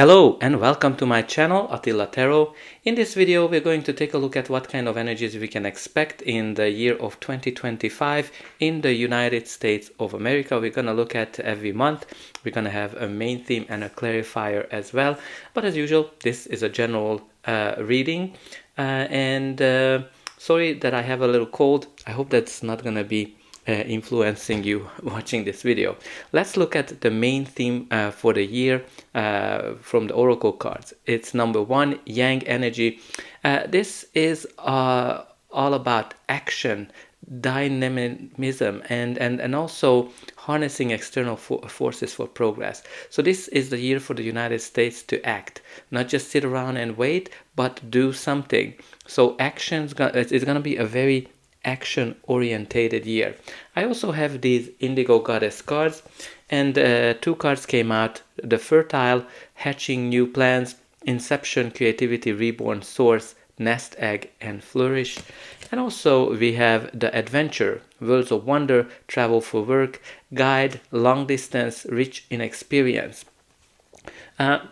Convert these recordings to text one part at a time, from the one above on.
Hello and welcome to my channel, Attila Tarot. In this video we're going to take a look at what kind of energies we can expect in the year of 2025 in the United States of America. We're going to look at every month. We're going to have a main theme and a clarifier as well. But as usual, this is a general reading. Sorry that I have a little cold. I hope that's not going to be influencing you watching this video. Let's look at the main theme for the year from the oracle cards. It's number 1, Yang energy. This is all about action, dynamism, and also harnessing external forces for progress. So this is the year for the United States to act, not just sit around and wait, but do something. So actions is going to be a very action orientated year. I also have these Indigo Goddess cards, and 2 cards came out: the Fertile, Hatching New Plans, Inception, Creativity, Reborn, Source, Nest Egg, and Flourish. And also we have the Adventure, Worlds of Wonder, Travel for Work, Guide, Long Distance, Rich in Experience.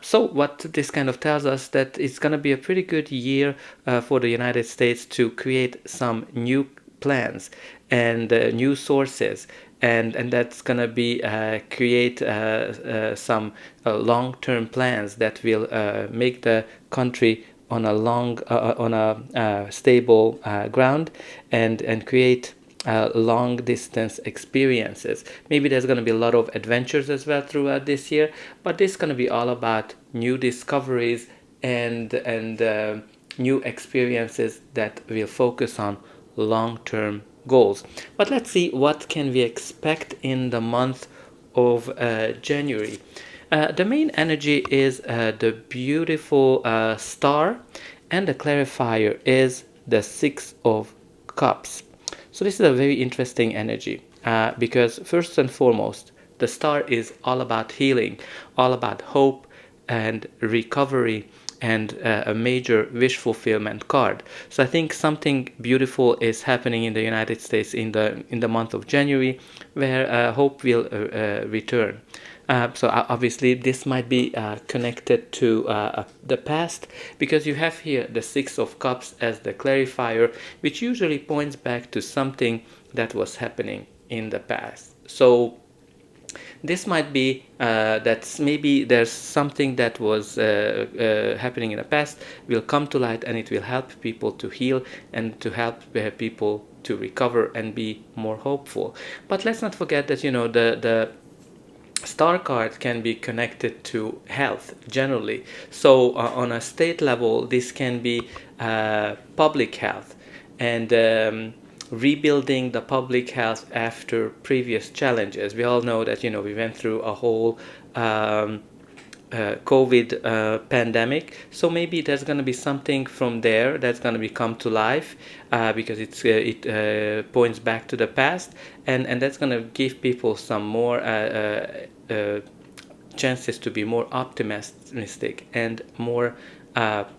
So what this kind of tells us that it's going to be a pretty good year for the United States to create some new plans and new sources, and that's going to be create some long-term plans that will make the country on a stable ground and create long distance experiences. Maybe there's going to be a lot of adventures as well throughout this year, but this is going to be all about new discoveries and new experiences that will focus on long-term goals. But let's see what can we expect in the month of January. The main energy is the beautiful star, and the clarifier is the 6 of Cups. So this is a very interesting energy because first and foremost, the star is all about healing, all about hope and recovery, and a major wish fulfillment card. So I think something beautiful is happening in the United States in the month of January, where hope will return. So obviously this might be connected to the past, because you have here the 6 of Cups as the clarifier, which usually points back to something that was happening in the past. So this might be that maybe there's something that was happening in the past will come to light, and it will help people to heal and to help people to recover and be more hopeful. But let's not forget that, you know, the star card can be connected to health generally. So on a state level, this can be public health and rebuilding the public health after previous challenges. We all know that, you know, we went through a whole COVID pandemic. So maybe there's going to be something from there that's going to be come to life because it points back to the past, and that's going to give people some more chances to be more optimistic and more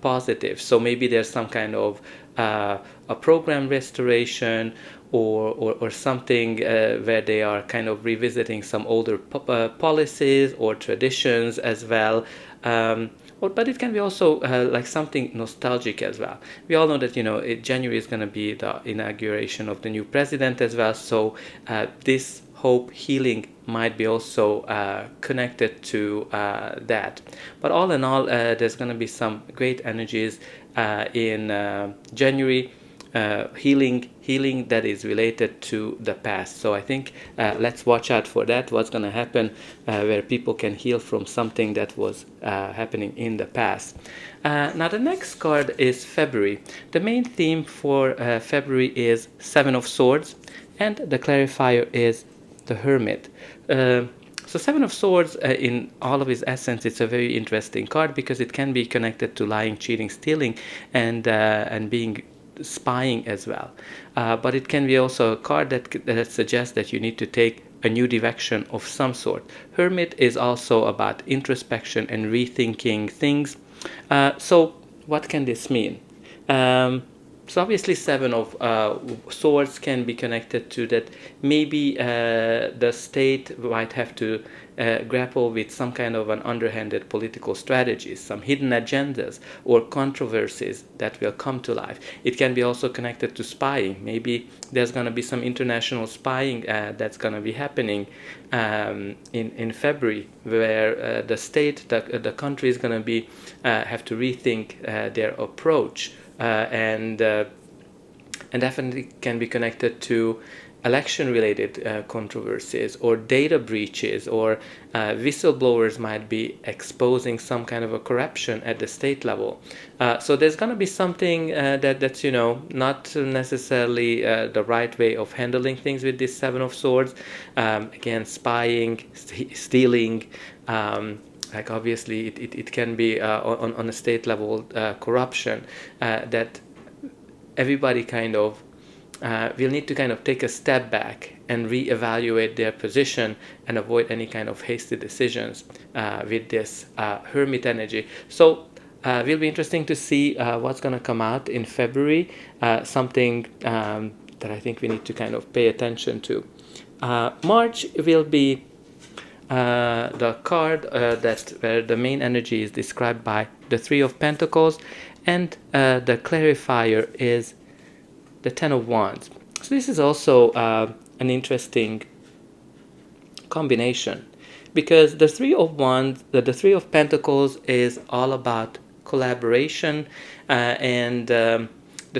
positive. So maybe there's some kind of a program restoration or something where they are kind of revisiting some older policies or traditions as well. But it can be also like something nostalgic as well. We all know that, you know, January is going to be the inauguration of the new president as well. So this hope healing might be also connected to that. But all in all, there's going to be some great energies in January. Healing that is related to the past. So I think let's watch out for that, what's going to happen where people can heal from something that was happening in the past. Now the next card is February. The main theme for February is 7 of Swords, and the clarifier is the Hermit. So 7 of Swords, in all of its essence, it's a very interesting card because it can be connected to lying, cheating, stealing, and being spying as well. But it can be also a card that suggests that you need to take a new direction of some sort. Hermit is also about introspection and rethinking things. So what can this mean? So obviously 7 of Swords can be connected to that. Maybe the state might have to grapple with some kind of an underhanded political strategies, some hidden agendas or controversies that will come to life. It can be also connected to spying. Maybe there's going to be some international spying that's going to be happening in February, where the state, the country is going to be have to rethink their approach, and definitely can be connected to election-related controversies or data breaches, or whistleblowers might be exposing some kind of a corruption at the state level. So there's going to be something that's not necessarily the right way of handling things with this Seven of Swords. Again, spying, stealing. Like obviously it can be on a state level corruption that everybody kind of will need to kind of take a step back and reevaluate their position and avoid any kind of hasty decisions with this Hermit energy. So will be interesting to see what's going to come out in February, something that I think we need to kind of pay attention to. March will be the card where the main energy is described by the Three of Pentacles, and the clarifier is the Ten of Wands. So this is also an interesting combination, because the Three of Wands, the Three of Pentacles is all about collaboration, and the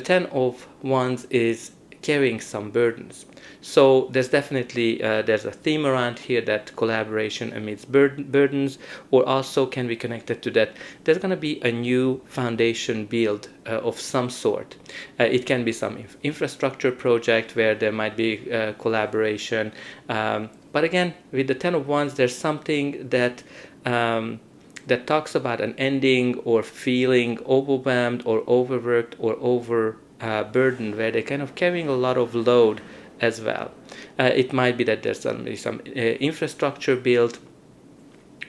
Ten of Wands is carrying some burdens. So there's definitely there's a theme around here that collaboration amidst burdens, or also can be connected to that there's going to be a new foundation build of some sort. It can be some infrastructure project where there might be collaboration, but again, with the Ten of Wands, there's something that that talks about an ending or feeling overwhelmed or overworked or overburdened, where they're kind of carrying a lot of load as well. It might be that there's some infrastructure built,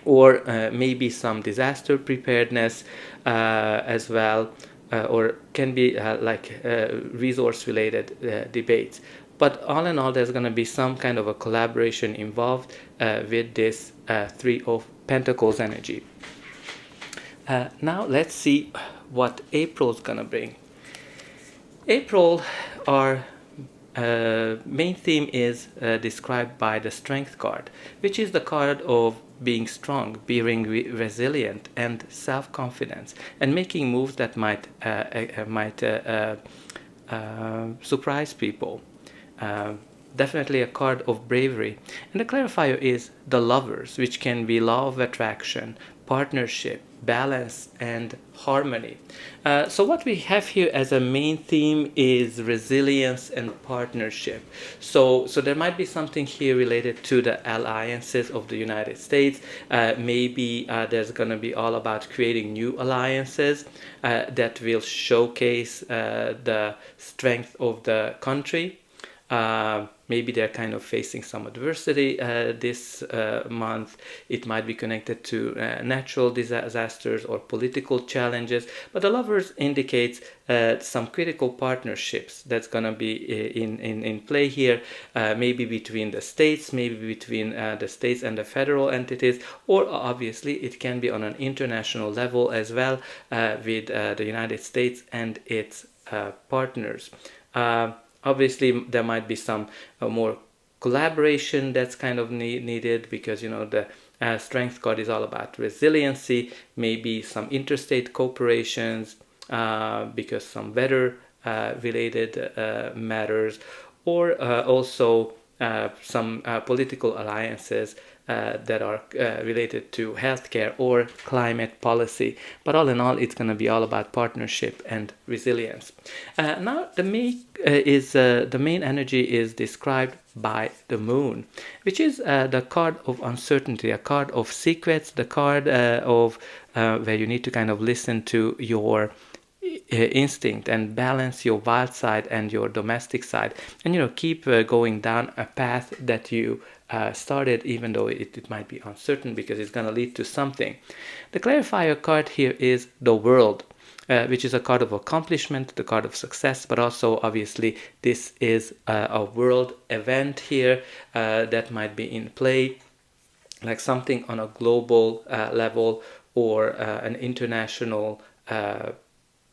or maybe some disaster preparedness as well, or can be resource-related debates. But all in all, there's going to be some kind of a collaboration involved with this Three of Pentacles energy. Now let's see what April's going to bring. April, our main theme is described by the Strength card, which is the card of being strong, being resilient, and self-confidence, and making moves that might surprise people. Definitely a card of bravery. And the clarifier is the Lovers, which can be law of attraction, partnership, balance, and harmony. So what we have here as a main theme is resilience and partnership. So there might be something here related to the alliances of the United States. Maybe there's going to be all about creating new alliances that will showcase the strength of the country. Maybe they're kind of facing some adversity this month. It might be connected to natural disasters or political challenges. But the Lovers indicates some critical partnerships that's going to be in play here, maybe between the states, maybe between the states and the federal entities, or obviously it can be on an international level as well, with the United States and its partners. Obviously, there might be some more collaboration that's kind of needed, because the Strength card is all about resiliency. Maybe some interstate cooperations, because some weather related matters, or also some political alliances that are related to healthcare or climate policy. But all in all, it's going to be all about partnership and resilience. Now, the main energy is described by the Moon, which is the card of uncertainty, a card of secrets, the card of where you need to kind of listen to your instinct and balance your wild side and your domestic side, and keep going down a path that you started, even though it might be uncertain, because it's going to lead to something. The clarifier card here is the World, which is a card of accomplishment, the card of success, but also obviously this is a world event here that might be in play. like something on a global level or an international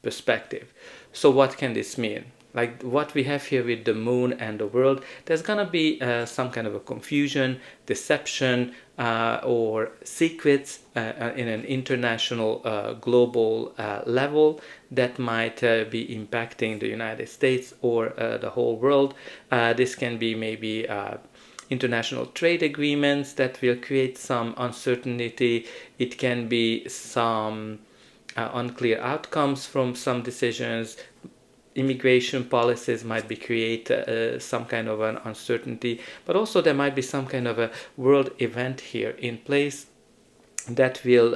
perspective. So what can this mean? Like what we have here with the moon and the world, there's gonna be some kind of a confusion, deception, or secrets in an international, global level that might be impacting the United States or the whole world. This can be maybe international trade agreements that will create some uncertainty. It can be some unclear outcomes from some decisions. Immigration policies might be create some kind of an uncertainty, but also there might be some kind of a world event here in place that will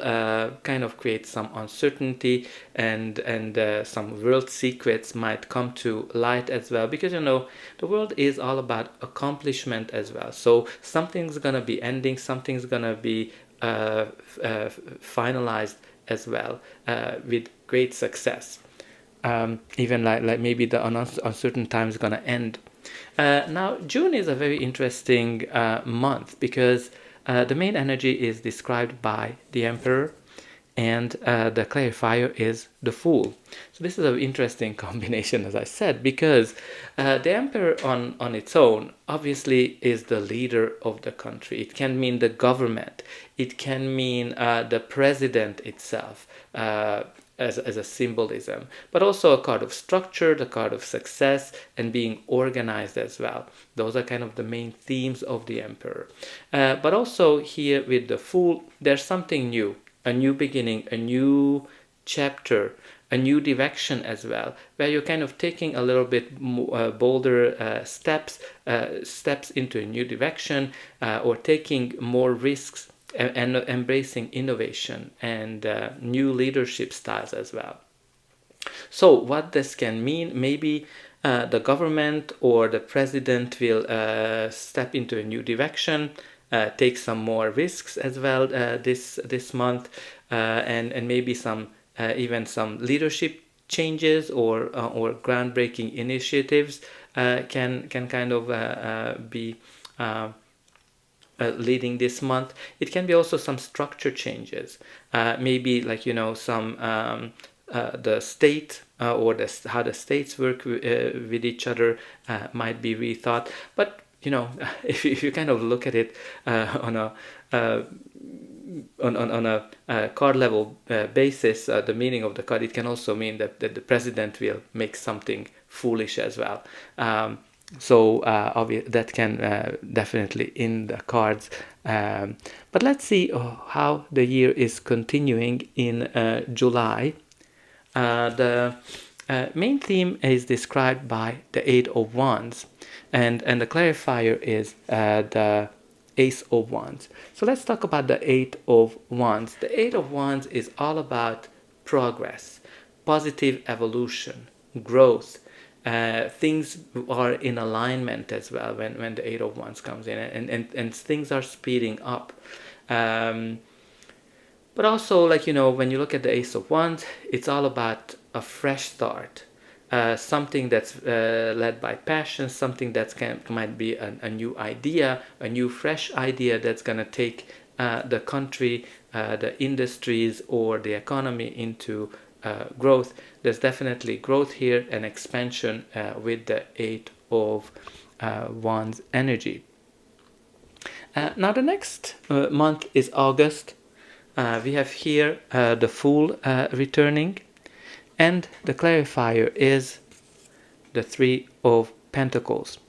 kind of create some uncertainty, and some world secrets might come to light as well, because the world is all about accomplishment as well. So something's gonna be ending, something's gonna be finalized as well with great success. Even like maybe the uncertain time is gonna end. Now June is a very interesting month because the main energy is described by the Emperor, and the clarifier is the Fool. So this is an interesting combination, as I said, because the Emperor on its own obviously is the leader of the country. It can mean the government. It can mean the president itself. As a symbolism, but also a card of structure, the card of success, and being organized as well. Those are kind of the main themes of the Emperor. But also here with the Fool, there's something new, a new beginning, a new chapter, a new direction as well, where you're kind of taking a little bit bolder steps into a new direction, or taking more risks, and embracing innovation and new leadership styles as well. So what this can mean, maybe the government or the president will step into a new direction, take some more risks as well this month, and maybe some even some leadership changes or groundbreaking initiatives can kind of be leading this month. It can be also some structure changes, maybe like some the state or how the states work with each other might be rethought. But if you kind of look at it on a card level basis, the meaning of the card, it can also mean that the president will make something foolish as well. So that can definitely in the cards. But let's see how the year is continuing in July. The main theme is described by the Eight of Wands, and the clarifier is the Ace of Wands. So let's talk about the Eight of Wands. The Eight of Wands is all about progress, positive evolution, growth. Things are in alignment as well when the Eight of Wands comes in, and things are speeding up. But also, when you look at the Ace of Wands, it's all about a fresh start, something that's led by passion, something that might be a new idea, a new fresh idea that's gonna take the country, the industries, or the economy into growth. There's definitely growth here and expansion with the Eight of Wands energy. Now the next month is August. We have here the Fool returning, and the clarifier is the Three of Pentacles.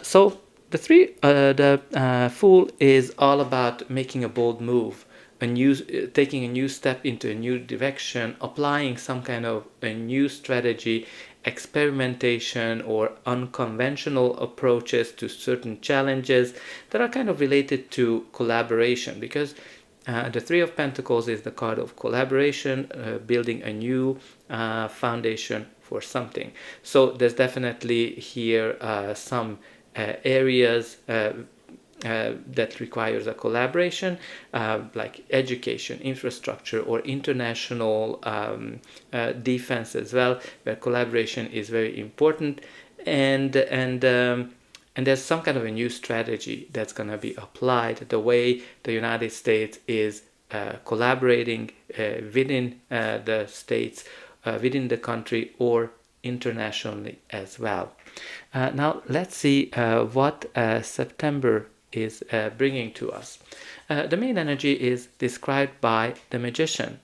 So the Fool is all about making a bold move, taking a new step into a new direction, applying some kind of a new strategy, experimentation, or unconventional approaches to certain challenges that are kind of related to collaboration, because the Three of Pentacles is the card of collaboration, building a new foundation for something. So there's definitely here some areas that requires a collaboration, like education, infrastructure, or international defense as well, where collaboration is very important, and and there's some kind of a new strategy that's going to be applied, the way the United States is collaborating within the states, within the country, or internationally as well. Now let's see what September is bringing to us. The main energy is described by the Magician,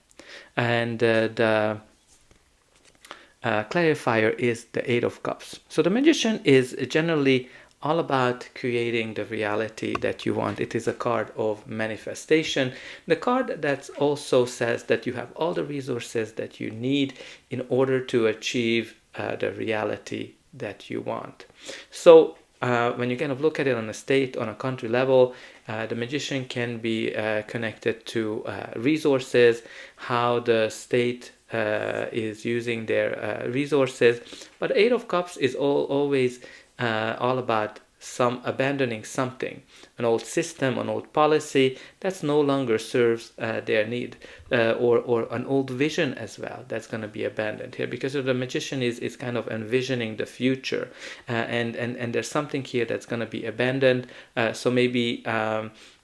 and the clarifier is the Eight of Cups. So the Magician is generally all about creating the reality that you want. It is a card of manifestation. The card that also says that you have all the resources that you need in order to achieve the reality that you want. So when you kind of look at it on a state, on a country level, the Magician can be connected to resources, how the state is using their resources. But Eight of Cups is always all about abandoning something, an old system, an old policy that no longer serves their need, or an old vision as well that's going to be abandoned here, because the Magician is kind of envisioning the future, and there's something here that's going to be abandoned. So maybe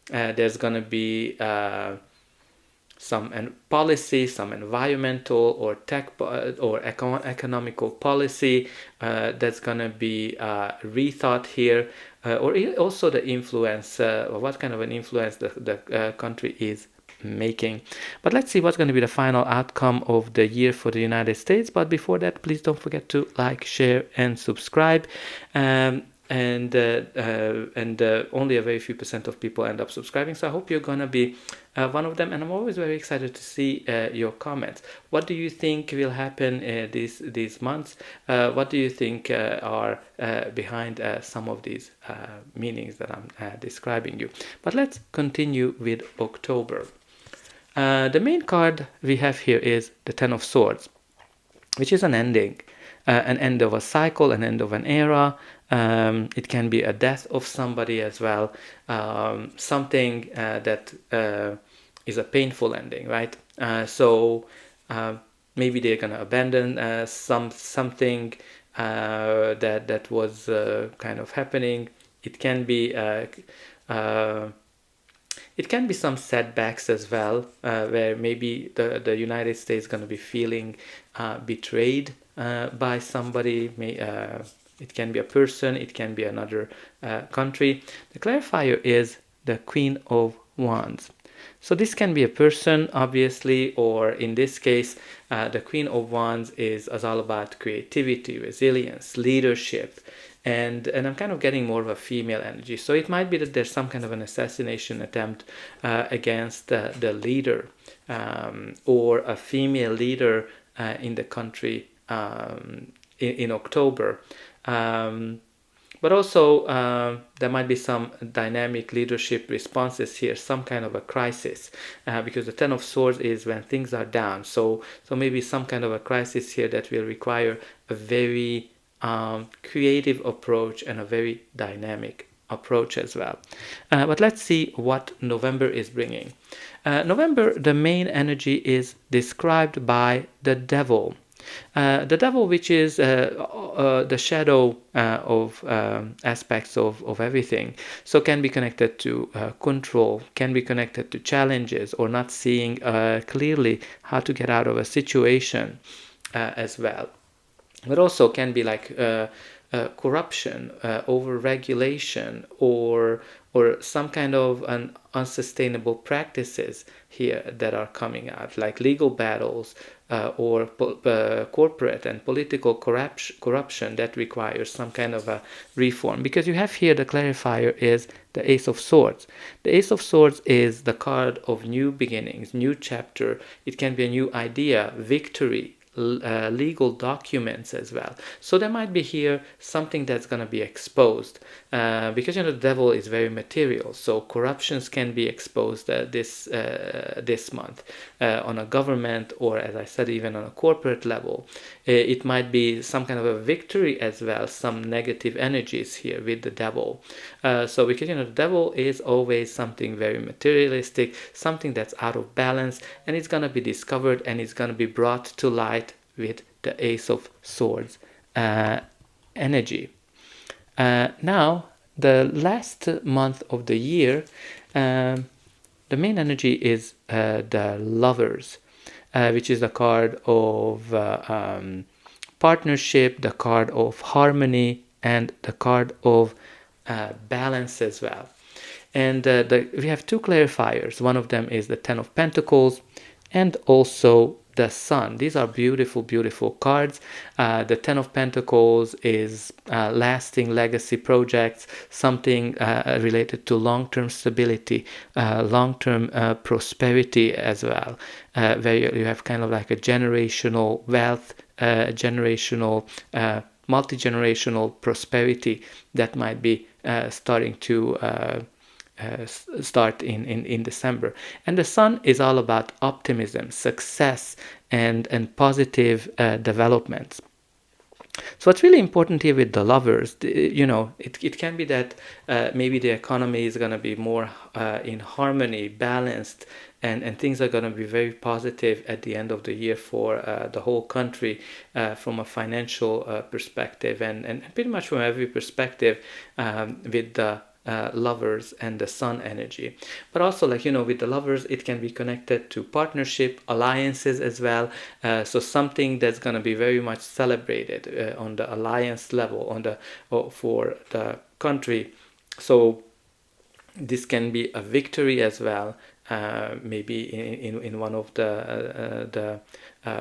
there's going to be some policy, some environmental or tech or economical policy that's going to be rethought here, or also the influence, or what kind of an influence the country is making. But let's see what's going to be the final outcome of the year for the United States. But before that, please don't forget to like, share, and subscribe. And only a very few % of people end up subscribing, so I hope you're gonna be one of them, and I'm always very excited to see your comments. What do you think will happen these months? What do you think are behind some of these meanings that I'm describing you? But let's continue with October. The main card we have here is the Ten of Swords, which is an ending. An end of a cycle, an end of an era. It can be a death of somebody as well, something that is a painful ending, right? So maybe they're gonna abandon something that was kind of happening. It can be some setbacks as well, where maybe the United States is going to be feeling betrayed by somebody. It can be a person, it can be another country. The clarifier is the Queen of Wands. So this can be a person, obviously, or in this case, the Queen of Wands is all about creativity, resilience, leadership, and I'm kind of getting more of a female energy. So it might be that there's some kind of an assassination attempt against the leader, or a female leader in the country in October. But also there might be some dynamic leadership responses here, some kind of a crisis, because the Ten of Swords is when things are down. So maybe some kind of a crisis here that will require a very creative approach and a very dynamic approach as well. But let's see what November is bringing. November, the main energy is described by the Devil. The Devil, which is the shadow of aspects of everything, so can be connected to control, can be connected to challenges, or not seeing clearly how to get out of a situation as well. But also can be like corruption, over-regulation, or some kind of an unsustainable practices here that are coming out, like legal battles, or corporate and political corruption that requires some kind of a reform. Because you have here the clarifier is the Ace of Swords. The Ace of Swords is the card of new beginnings, new chapter. It can be a new idea, victory, legal documents as well. So there might be here something that's going to be exposed, because the Devil is very material, so corruptions can be exposed this month on a government, or as I said, even on a corporate level. It might be some kind of a victory as well, some negative energies here with the Devil. So because the Devil is always something very materialistic, something that's out of balance, and it's going to be discovered and it's going to be brought to light with the Ace of Swords energy. Now the last month of the year, the main energy is the Lovers, which is the card of partnership, the card of harmony, and the card of balance as well. And we have two clarifiers. One of them is the Ten of Pentacles and also the Sun. These are beautiful, beautiful cards. The Ten of Pentacles is lasting legacy projects, something related to long-term stability, long-term prosperity as well, where you have kind of like a generational wealth, generational, multi-generational prosperity that might be starting to start in December. And the Sun is all about optimism, success, and positive developments. So what's really important here with the Lovers, it can be that maybe the economy is going to be more in harmony, balanced, and things are going to be very positive at the end of the year for the whole country from a financial perspective and pretty much from every perspective with the Lovers and the Sun energy. But also, with the Lovers, it can be connected to partnership, alliances as well. So something that's going to be very much celebrated on the alliance level for the country. So this can be a victory as well. Maybe in one of the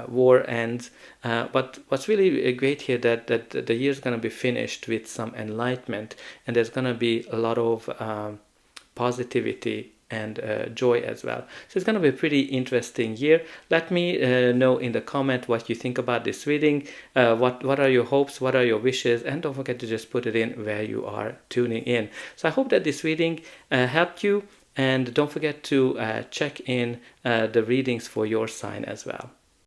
war ends. But what's really great here that the year is going to be finished with some enlightenment, and there's going to be a lot of positivity and joy as well. So it's going to be a pretty interesting year. Let me know in the comment what you think about this reading. What are your hopes? What are your wishes? And don't forget to just put it in where you are tuning in. So I hope that this reading helped you. And don't forget to check in the readings for your sign as well.